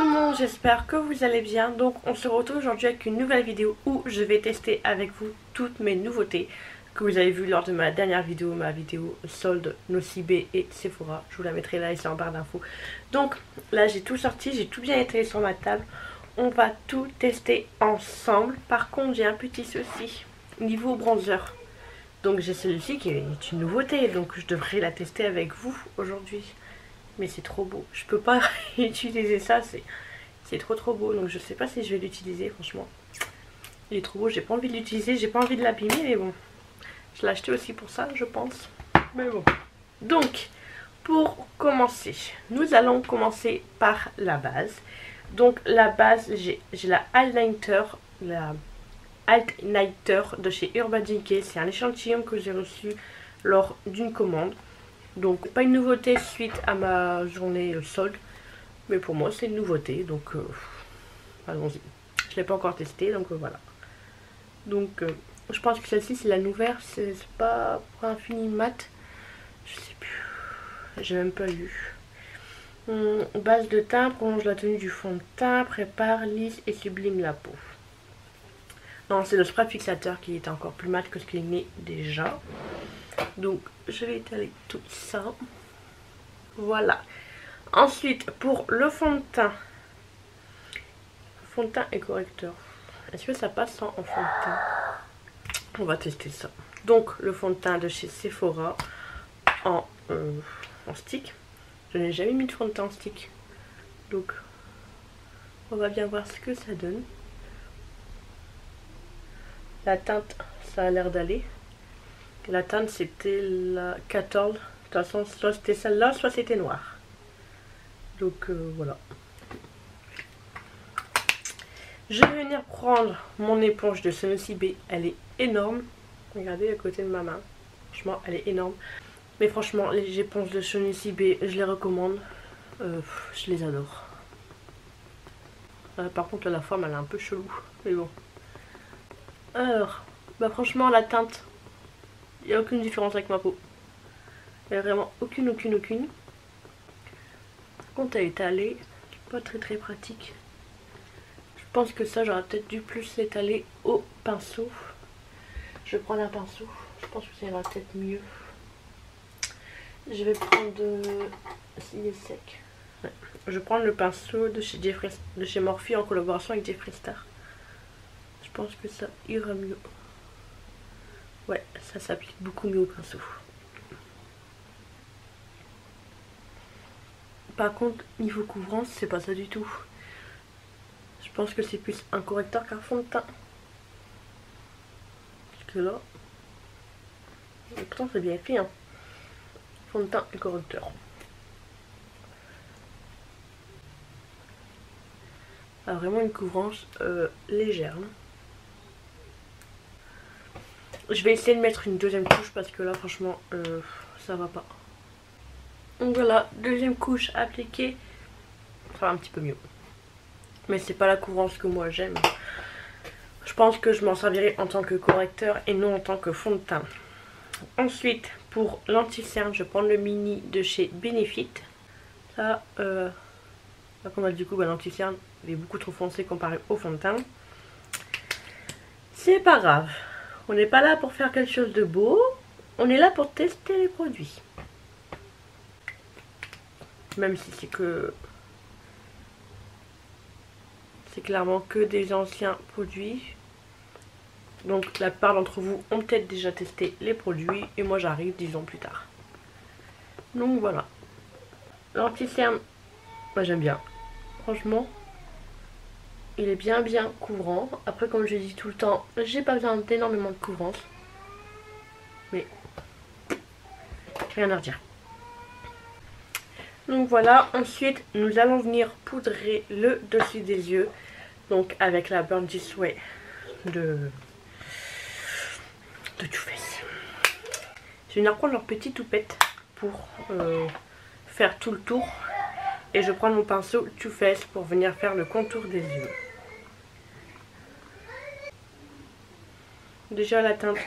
tout le monde, j'espère que vous allez bien. Donc on se retrouve aujourd'hui avec une nouvelle vidéo où je vais tester avec vous toutes mes nouveautés que vous avez vues lors de ma dernière vidéo, ma vidéo solde Nocibé et Sephora. Je vous la mettrai là et c'est en barre d'infos. Donc là j'ai tout sorti, j'ai tout bien étalé sur ma table. On va tout tester ensemble. Par contre j'ai un petit souci niveau bronzer. Donc j'ai celui-ci qui est une nouveauté, donc je devrais la tester avec vous aujourd'hui. Mais c'est trop beau, je peux pas utiliser ça, c'est trop beau, donc je sais pas si je vais l'utiliser franchement. Il est trop beau, j'ai pas envie de l'utiliser, j'ai pas envie de l'abîmer, mais bon. Je l'ai acheté aussi pour ça, je pense. Mais bon. Donc, pour commencer, nous allons commencer par la base. Donc la base, j'ai la Highlighter, de chez Urban Decay. C'est un échantillon que j'ai reçu lors d'une commande. Donc pas une nouveauté suite à ma journée solde. Mais pour moi c'est une nouveauté. Donc allons-y. Je ne l'ai pas encore testé. Donc voilà. Donc je pense que celle-ci c'est la nouvelle. C'est pas Infini Mat. Je sais plus. J'ai même pas lu. Base de teint, prolonge la tenue du fond de teint, prépare, lisse et sublime la peau. Non, c'est le spray fixateur qui est encore plus mat que ce qu'il n'est déjà. Donc je vais étaler tout ça. Voilà. Ensuite, pour le fond de teint. Fond de teint et correcteur. Est-ce que ça passe sans en fond de teint? On va tester ça. Donc le fond de teint de chez Sephora en stick. Je n'ai jamais mis de fond de teint en stick. Donc on va bien voir ce que ça donne. La teinte, ça a l'air d'aller. La teinte c'était la 14. De toute façon, soit c'était celle-là, soit c'était noir. Donc voilà. Je vais venir prendre mon éponge de Nocibé. Elle est énorme. Regardez à côté de ma main. Franchement, elle est énorme. Mais franchement, les éponges de Nocibé, je les recommande. Je les adore. Par contre, la forme, elle est un peu chelou. Mais bon. Alors, bah franchement, la teinte, il n'y a aucune différence avec ma peau. Il n'y a vraiment aucune. Par contre, elle est étalée. Pas très pratique. Je pense que ça, j'aurais peut-être dû plus l'étaler au pinceau. Je vais prendre un pinceau. Je pense que ça ira peut-être mieux. Je vais prendre s'il est sec. Ouais. Je vais prendre le pinceau de chez Morphe en collaboration avec Jeffree Star. Je pense que ça ira mieux. Ouais, ça s'applique beaucoup mieux au pinceau. Par contre, niveau couvrance, c'est pas ça du tout. Je pense que c'est plus un correcteur qu'un fond de teint. Parce que là... Et pourtant, c'est bien fait, hein. Fond de teint et correcteur. Ah, vraiment une couvrance légère. Hein. Je vais essayer de mettre une deuxième couche parce que là, franchement, ça va pas. Donc voilà, deuxième couche appliquée. Ça va un petit peu mieux. Mais c'est pas la couvrance que moi j'aime. Je pense que je m'en servirai en tant que correcteur et non en tant que fond de teint. Ensuite, pour l'anti-cerne, je vais prendre le mini de chez Benefit. Ça, comme du coup, bah, l'anti-cerne est beaucoup trop foncé comparé au fond de teint. C'est pas grave. On n'est pas là pour faire quelque chose de beau. On est là pour tester les produits. Même si c'est que... C'est clairement que des anciens produits. Donc la plupart d'entre vous ont peut-être déjà testé les produits. Et moi j'arrive 10 ans plus tard. Donc voilà. L'anti-cerne, moi j'aime bien. Franchement, il est bien couvrant. Après, comme je dis tout le temps, j'ai pas besoin d'énormément de couvrance. Mais rien à redire. Donc voilà, ensuite nous allons venir poudrer le dessus des yeux. Donc avec la Burn This Way de Too Faced. Je vais venir prendre leur petite toupette pour faire tout le tour. Et je prends mon pinceau Too Faced pour venir faire le contour des yeux. Déjà la teinte,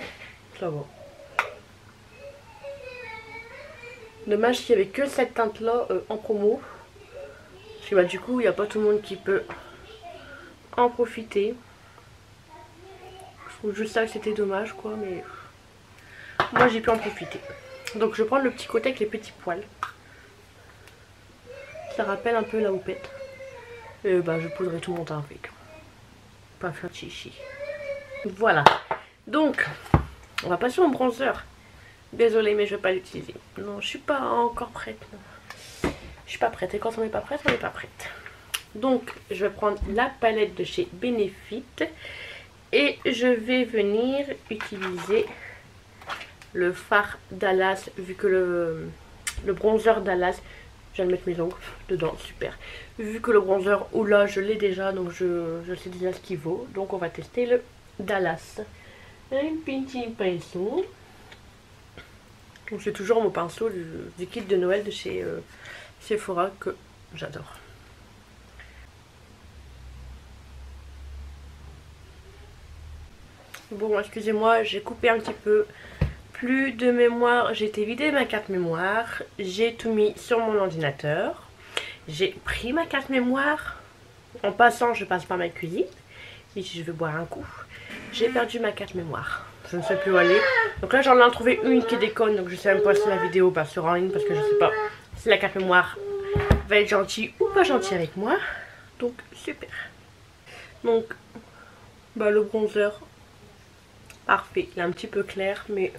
ça va. Dommage qu'il n'y avait que cette teinte là en promo. Parce que bah, du coup, il n'y a pas tout le monde qui peut en profiter. Je trouve juste ça que c'était dommage quoi, mais moi j'ai pu en profiter. Donc je prends le petit côté avec les petits poils. Ça rappelle un peu la houppette. Et bah je poudrerai tout mon teint avec. Pas faire chichi. Voilà. Donc, on va passer au bronzer. Désolée mais je vais pas l'utiliser. Non, je suis pas encore prête. Non. Je suis pas prête. Et quand on n'est pas prête, on n'est pas prête. Donc, je vais prendre la palette de chez Benefit. Et je vais venir utiliser le fard Dallas, vu que le bronzer Dallas, je viens de mettre mes ongles dedans, super. Vu que le bronzer, oula, je l'ai déjà, donc je sais déjà ce qu'il vaut. Donc on va tester le Dallas. Un petit pinceau. Donc c'est toujours mon pinceau du kit de Noël de chez Sephora que j'adore. Bon, excusez-moi, j'ai coupé un petit peu. Plus de mémoire, j'ai été vider ma carte mémoire. J'ai tout mis sur mon ordinateur. J'ai pris ma carte mémoire. En passant, je passe par ma cuisine. Ici, je vais boire un coup. J'ai perdu ma carte mémoire. Je ne sais plus où aller. Donc là, j'en ai trouvé une qui déconne. Donc je sais même pas si la vidéo sera en ligne. Parce que je sais pas si la carte mémoire va être gentille ou pas gentille avec moi. Donc, super. Donc, bah, le bronzer. Parfait. Il est un petit peu clair, mais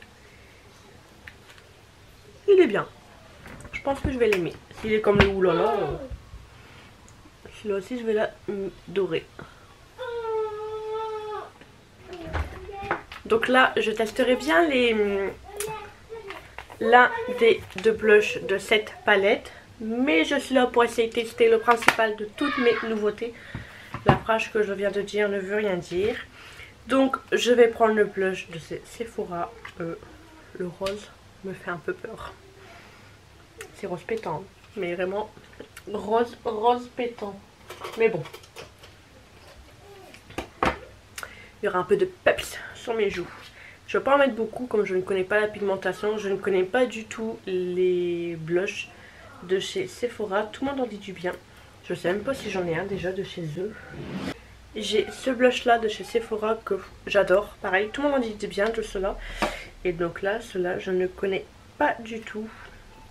il est bien. Je pense que je vais l'aimer. S'il est comme le oulala, celui-là aussi, je vais la dorer. Donc là, je testerai bien l'un des deux blushs de cette palette. Mais je suis là pour essayer de tester le principal de toutes mes nouveautés. La phrase que je viens de dire ne veut rien dire. Donc je vais prendre le blush de Sephora. Le rose me fait un peu peur. C'est rose pétant. Mais vraiment rose pétant. Mais bon. Il y aura un peu de peps sur mes joues. Je ne vais pas en mettre beaucoup comme je ne connais pas la pigmentation. Je ne connais pas du tout les blushs de chez Sephora. Tout le monde en dit du bien. Je ne sais même pas si j'en ai un déjà de chez eux. J'ai ce blush là de chez Sephora que j'adore. Pareil, tout le monde en dit du bien de cela. Et donc là, cela je ne connais pas du tout.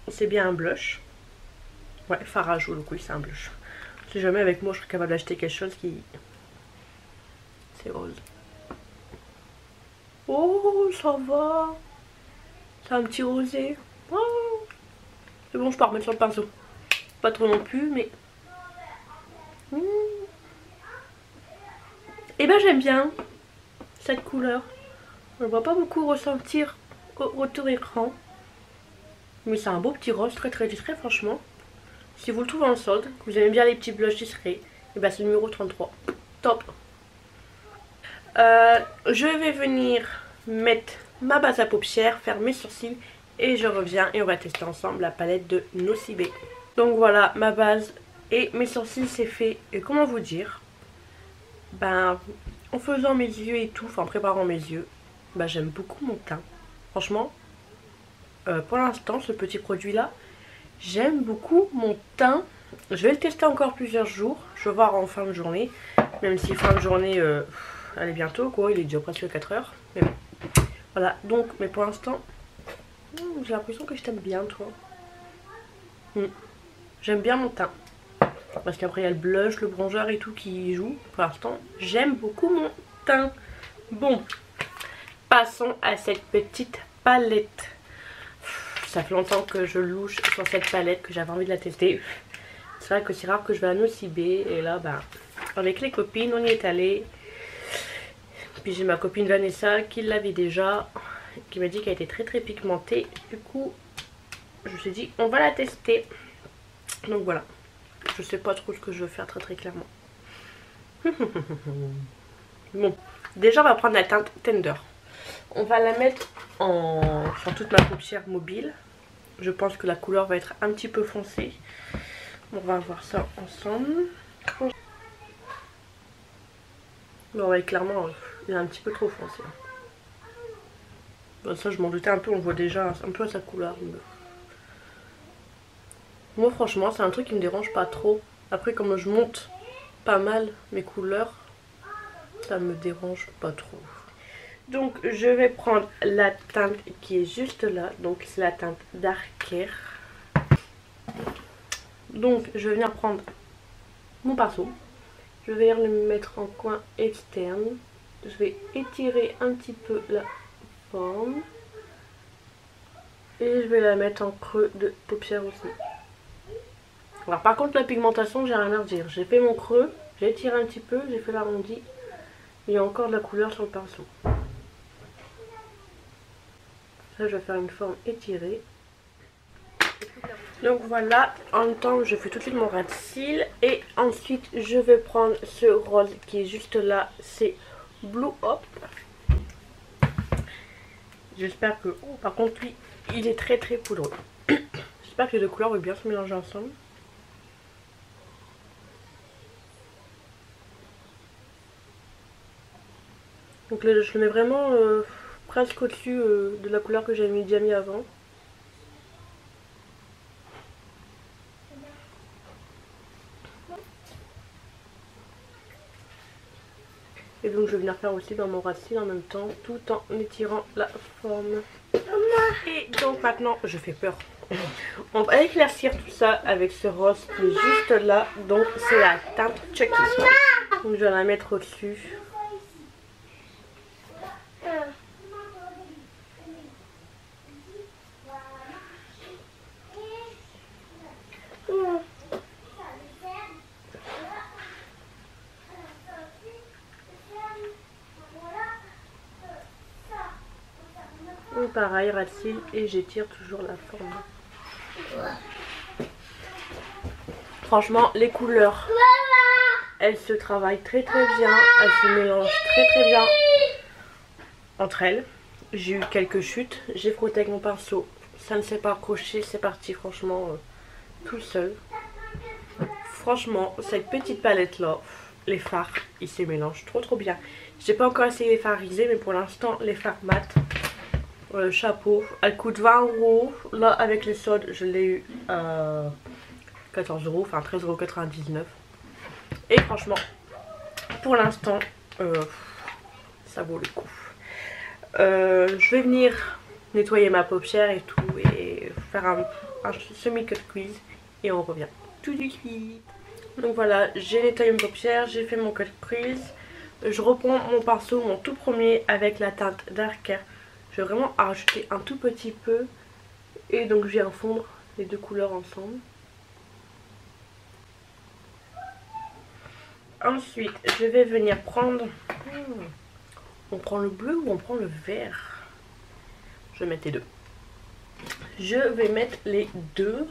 C'est bien un blush. Ouais, fard à joues, donc oui, c'est un blush. Si jamais avec moi je serais capable d'acheter quelque chose qui... C'est rose. Oh, ça va. C'est un petit rosé. Oh. C'est bon, je peux remettre sur le pinceau. Pas trop non plus, mais... Et ben j'aime bien cette couleur. On ne va pas beaucoup ressentir au retour écran. Mais c'est un beau petit rose très très discret franchement. Si vous le trouvez en solde, que vous aimez bien les petits blushs discrets, et ben c'est le numéro 33. Top. Je vais venir mettre ma base à paupières, faire mes sourcils et je reviens et on va tester ensemble la palette de Nocibé. Donc voilà, ma base et mes sourcils c'est fait. Et comment vous dire, ben en faisant mes yeux et tout, enfin en préparant mes yeux, ben j'aime beaucoup mon teint. Franchement, pour l'instant ce petit produit là, j'aime beaucoup mon teint. Je vais le tester encore plusieurs jours. Je vais voir en fin de journée. Même si fin de journée, elle est bientôt quoi. Il est déjà presque 4 heures. Mais bon. Voilà. Donc, mais pour l'instant, j'ai l'impression que je t'aime bien toi. J'aime bien mon teint. Parce qu'après il y a le blush, le bronzer et tout qui joue. Pour l'instant, j'aime beaucoup mon teint. Bon. Passons à cette petite palette. Ça fait longtemps que je louche sur cette palette, que j'avais envie de la tester. C'est vrai que c'est rare que je vais à Nocibé. Et là, ben, avec les copines, on y est allé. Puis j'ai ma copine Vanessa qui l'avait déjà, qui m'a dit qu'elle était très très pigmentée. Du coup, je me suis dit, on va la tester. Donc voilà. Je sais pas trop ce que je veux faire très très clairement. Bon, déjà on va prendre la teinte Tender. On va la mettre sur toute ma paupière mobile. Je pense que la couleur va être un petit peu foncée. On va voir ça ensemble. Non, ouais, clairement, il est un petit peu trop foncé. Bon, ça, je m'en doutais un peu. On voit déjà un peu sa couleur. Mais... moi, franchement, c'est un truc qui me dérange pas trop. Après comme je monte pas mal mes couleurs, ça me dérange pas trop. Donc je vais prendre la teinte qui est juste là, donc c'est la teinte Darker. Donc je vais venir prendre mon pinceau, je vais le mettre en coin externe, je vais étirer un petit peu la forme et je vais la mettre en creux de paupière aussi. Alors par contre la pigmentation, j'ai rien à dire, j'ai fait mon creux, j'ai étiré un petit peu, j'ai fait l'arrondi, il y a encore de la couleur sur le pinceau. Là je vais faire une forme étirée. Donc voilà, en même temps je fais tout de suite mon ras de cils. Et ensuite je vais prendre ce rose qui est juste là, c'est Blue Hop. J'espère que... Oh, par contre lui, il est très très poudreux. J'espère que les deux couleurs vont bien se mélanger ensemble. Donc là je le mets vraiment presque au-dessus de la couleur que j'avais déjà mis avant. Et donc je vais venir faire aussi dans mon racine en même temps, tout en étirant la forme. Et donc maintenant, je fais peur. On va éclaircir tout ça avec ce rose qui est juste là. Donc c'est la teinte Chucky. Donc je vais la mettre au-dessus. Et pareil, racine, et j'étire toujours la forme. Franchement, les couleurs, elles se travaillent très très bien. Elles se mélangent très très bien entre elles. J'ai eu quelques chutes, j'ai frotté avec mon pinceau, ça ne s'est pas accroché, c'est parti franchement tout seul. Franchement, cette petite palette là, les fards, ils se mélangent trop trop bien. J'ai pas encore essayé les fards risés, mais pour l'instant les fards mat. Le chapeau, elle coûte 20 €. Là avec les soldes, je l'ai eu à 14 €, enfin 13,99 €. Et franchement, pour l'instant, ça vaut le coup. Je vais venir nettoyer ma paupière et tout, et faire un semi-cut crease, et on revient tout de suite. Donc voilà, j'ai nettoyé mes paupières, j'ai fait mon cut crease. Je reprends mon pinceau, mon tout premier, avec la teinte Darker. Je vais vraiment rajouter un tout petit peu, et donc je viens fondre les deux couleurs ensemble. Ensuite, je vais venir prendre... On prend le bleu ou on prend le vert? Je vais mettre les deux. Je vais mettre les deux.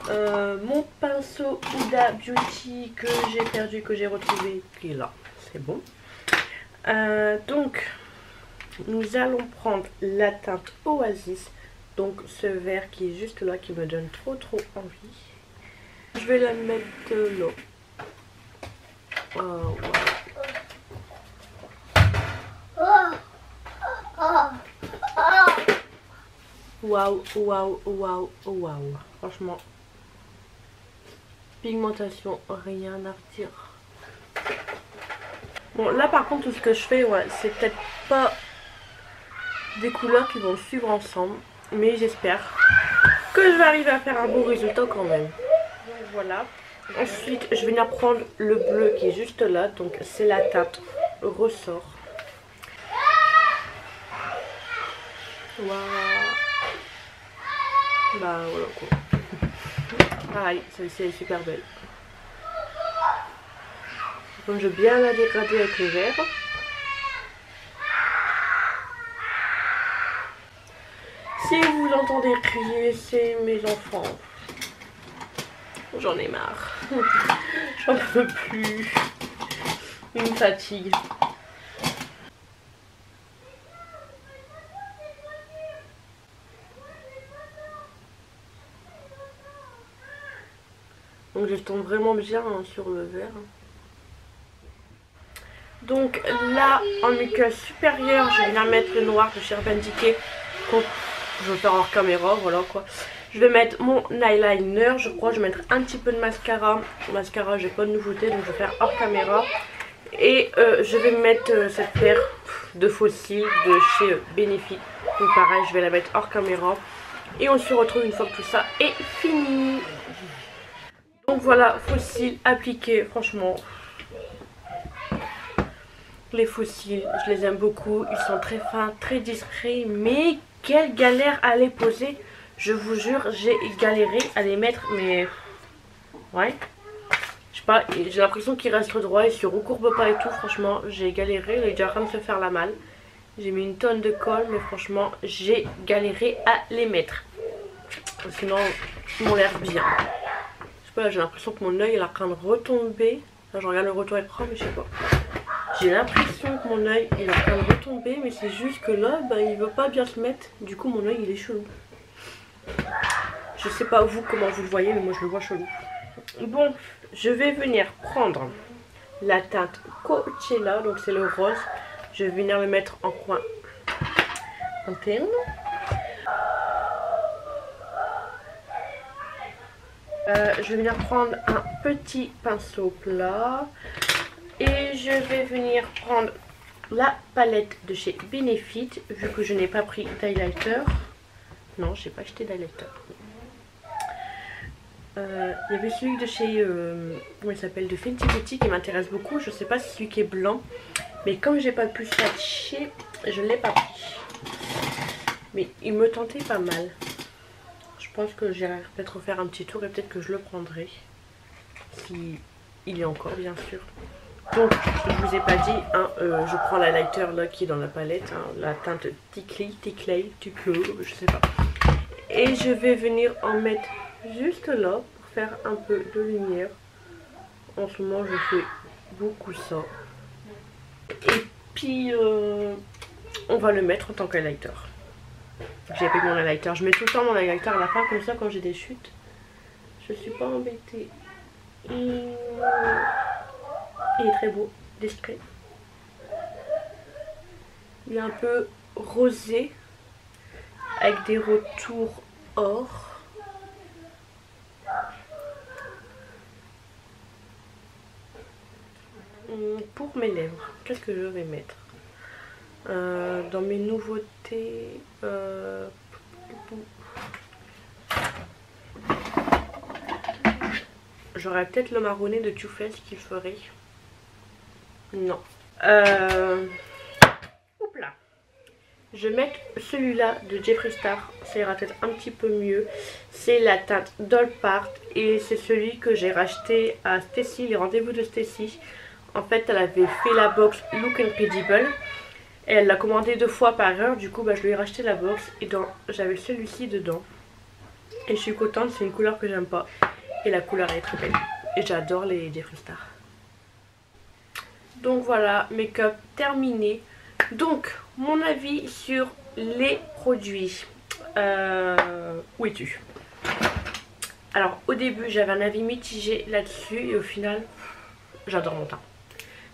Mon pinceau Huda Beauty que j'ai perdu, que j'ai retrouvé, qui est là. C'est bon. Donc, nous allons prendre la teinte Oasis. Donc, ce vert qui est juste là, qui me donne trop trop envie. Je vais la mettre là. Oh, wow. Waouh, waouh, waouh. Franchement, pigmentation, rien à redire. Bon, là par contre, tout ce que je fais, ouais, c'est peut-être pas des couleurs qui vont suivre ensemble, mais j'espère que je vais arriver à faire un beau résultat quand même. Donc voilà. Ensuite, je vais venir prendre le bleu qui est juste là, donc c'est la teinte Ressort. Waouh. Bah voilà quoi. Pareil, celle-ci est super belle. Donc je vais bien la dégrader avec le vert. Si vous entendez crier, c'est mes enfants. J'en ai marre. J'en peux plus. Ils me fatiguent. Donc je tombe vraiment bien hein, sur le vert. Donc là, en muqueuse supérieure, je vais venir mettre le noir de chez Urban Decay. Je vais faire hors caméra, voilà quoi. Je vais mettre mon eyeliner, je crois. Je vais mettre un petit peu de mascara. Mascara, j'ai pas de nouveauté, donc je vais faire hors caméra. Et je vais mettre cette paire de faux cils de chez Benefit. Donc pareil, je vais la mettre hors caméra. Et on se retrouve une fois que tout ça est fini. Donc voilà, faux cils appliqués, franchement. Les faux cils, je les aime beaucoup. Ils sont très fins, très discrets. Mais quelle galère à les poser. Je vous jure, j'ai galéré à les mettre. Mais ouais. Je sais pas, j'ai l'impression qu'ils restent droits. Ils se recourbent pas et tout. Franchement, j'ai galéré. Il est déjà en train de se faire la malle. J'ai mis une tonne de colle. Mais franchement, j'ai galéré à les mettre. Sinon, ils m'ont l'air bien. Je sais pas, j'ai l'impression que mon œil est en train de retomber. Là, je regarde le retour écran, mais je sais pas. J'ai l'impression que mon œil est en train de retomber, mais c'est juste que là, bah, il veut pas bien se mettre. Du coup, mon œil il est chelou. Je sais pas vous comment vous le voyez, mais moi je le vois chelou. Bon, je vais venir prendre la teinte Coachella, donc c'est le rose. Je vais venir le mettre en coin interne. Je vais venir prendre un petit pinceau plat. Et je vais venir prendre la palette de chez Benefit, vu que je n'ai pas pris d'highlighter. Non, je n'ai pas acheté d'highlighter. Il y avait celui de chez, comment il s'appelle, de Fenty Beauty qui m'intéresse beaucoup. Je ne sais pas si celui qui est blanc. Mais comme j'ai pas pu swatcher, je ne l'ai pas pris. Mais il me tentait pas mal. Je pense que j'irai peut-être faire un petit tour et peut-être que je le prendrai. Si il y a encore, bien sûr. Donc, je vous ai pas dit, hein, je prends l'highlighter là qui est dans la palette, hein, la teinte Tickley, je sais pas. Et je vais venir en mettre juste là pour faire un peu de lumière. En ce moment, je fais beaucoup ça. Et puis, on va le mettre en tant qu'highlighter. J'ai pris mon highlighter. Je mets tout le temps mon highlighter à la fin, comme ça, quand j'ai des chutes, je suis pas embêtée. Il est très beau, discret. Il est un peu rosé avec des retours or. Pour mes lèvres, qu'est-ce que je vais mettre dans mes nouveautés, j'aurais peut-être le marronné de Too Faced qu'il ferait. Non. Oups là. Je vais mettre celui-là de Jeffree Star. Ça ira peut-être un petit peu mieux. C'est la teinte Doll Part. Et c'est celui que j'ai racheté à Stacy, les rendez-vous de Stacy. En fait, elle avait fait la box Look Incredible. Et elle l'a commandé 2 fois par heure. Du coup, bah, je lui ai racheté la box. Et j'avais celui-ci dedans. Et je suis contente. C'est une couleur que j'aime pas. Et la couleur est très belle. Et j'adore les Jeffree Star. Donc voilà, make-up terminé. Donc, mon avis sur les produits. Où es-tu? Alors, au début, j'avais un avis mitigé là-dessus. Et au final, j'adore mon teint.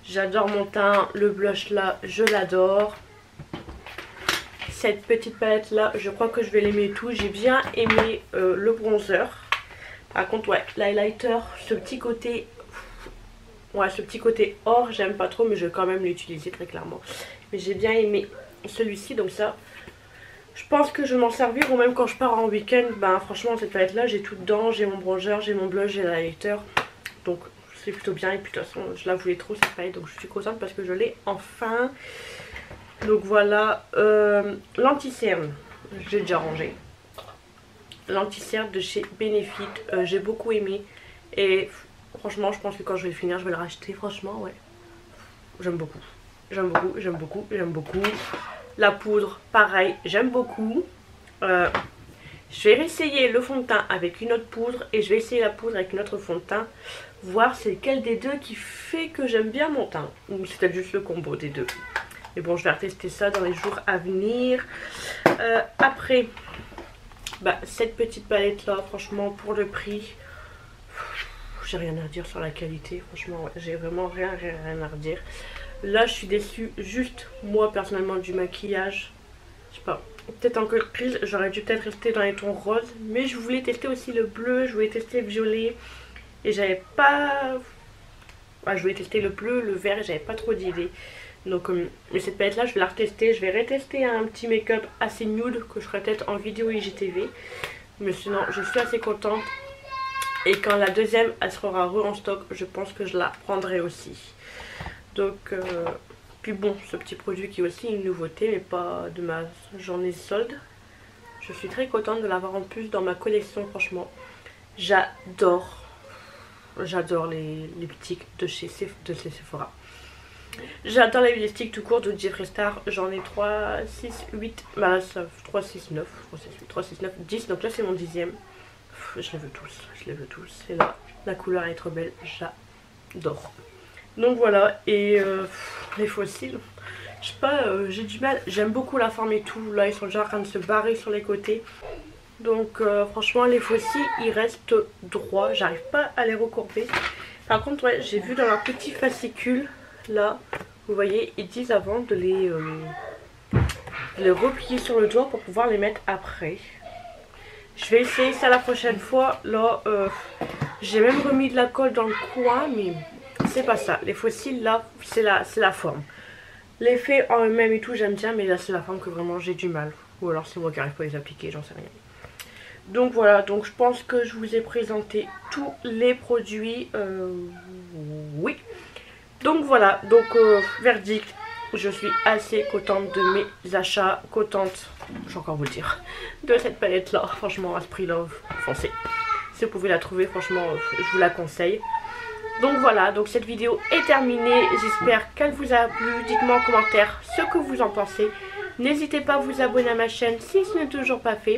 J'adore mon teint. Le blush là, je l'adore. Cette petite palette là, je crois que je vais l'aimer tout. J'ai bien aimé le bronzer. Par contre, ouais, l'highlighter, ce petit côté... Ouais, ce petit côté or, j'aime pas trop, mais je vais quand même l'utiliser très clairement. Mais j'ai bien aimé celui-ci, donc ça, je pense que je vais m'en servir. Ou même quand je pars en week-end, ben franchement, cette palette-là, j'ai tout dedans. J'ai mon bronzer, j'ai mon blush, j'ai l'highlighter. Donc c'est plutôt bien. Et puis de toute façon, je la voulais trop cette palette, donc je suis contente parce que je l'ai enfin. Donc voilà, l'anti-cerne, j'ai déjà rangé. L'anti-cerne de chez Benefit, j'ai beaucoup aimé. Et... franchement, je pense que quand je vais le finir, je vais le racheter. Franchement, ouais. J'aime beaucoup. J'aime beaucoup, j'aime beaucoup, j'aime beaucoup. La poudre, pareil, j'aime beaucoup. Je vais essayer le fond de teint avec une autre poudre. Et je vais essayer la poudre avec une autre fond de teint. Voir c'est lequel des deux qui fait que j'aime bien mon teint. Ou c'est peut-être juste le combo des deux. Mais bon, je vais retester ça dans les jours à venir. Après, bah, cette petite palette là, franchement, pour le prix... j'ai rien à dire sur la qualité, franchement, ouais, j'ai vraiment rien à redire. Là, je suis déçue juste, moi, personnellement, du maquillage. Je sais pas, peut-être encore prise, j'aurais dû peut-être rester dans les tons roses. Mais je voulais tester aussi le bleu, je voulais tester le violet. Et j'avais pas... Ouais, je voulais tester le bleu, le vert et j'avais pas trop d'idées. Donc mais cette palette là je vais la retester. Je vais retester un petit make-up assez nude que je ferai peut-être en vidéo IGTV. Mais sinon je suis assez contente. Et quand la deuxième elle sera en stock, je pense que je la prendrai aussi. Donc puis bon, ce petit produit qui est aussi une nouveauté, mais pas de ma journée solde. Je suis très contente de l'avoir en plus dans ma collection, franchement. J'adore les lipsticks de chez Sephora. J'adore les lipsticks tout court de Jeffree Star. J'en ai 3, 6, 8, bah ça, 3, 6, 9, 3, 6, 9, 10. Donc là c'est mon 10e. Je les veux tous. Et là, la couleur est trop belle. J'adore. Donc voilà, et les fossiles, je sais pas, j'ai du mal, j'aime beaucoup la forme et tout. Là ils sont déjà en train de se barrer sur les côtés. Donc franchement les fossiles ils restent droits, j'arrive pas à les recourber. Par contre ouais, j'ai vu dans leur petit fascicule, là, vous voyez, ils disent avant de les replier sur le doigt pour pouvoir les mettre après. Je vais essayer ça la prochaine fois. Là j'ai même remis de la colle dans le coin, mais c'est pas ça. Les fossiles là, c'est la forme. L'effet en eux-mêmes et tout j'aime bien, mais là c'est la forme que vraiment j'ai du mal. Ou alors c'est moi qui n'arrive pas à les appliquer, j'en sais rien. Donc voilà, donc je pense que je vous ai présenté tous les produits. Oui. Donc voilà, donc verdict, je suis assez contente de mes achats, contente, je vais encore vous le dire, de cette palette là. Franchement à ce prix là, foncez. Si vous pouvez la trouver, franchement je vous la conseille. Donc voilà, donc cette vidéo est terminée, j'espère qu'elle vous a plu. Dites-moi en commentaire ce que vous en pensez. N'hésitez pas à vous abonner à ma chaîne si ce n'est toujours pas fait.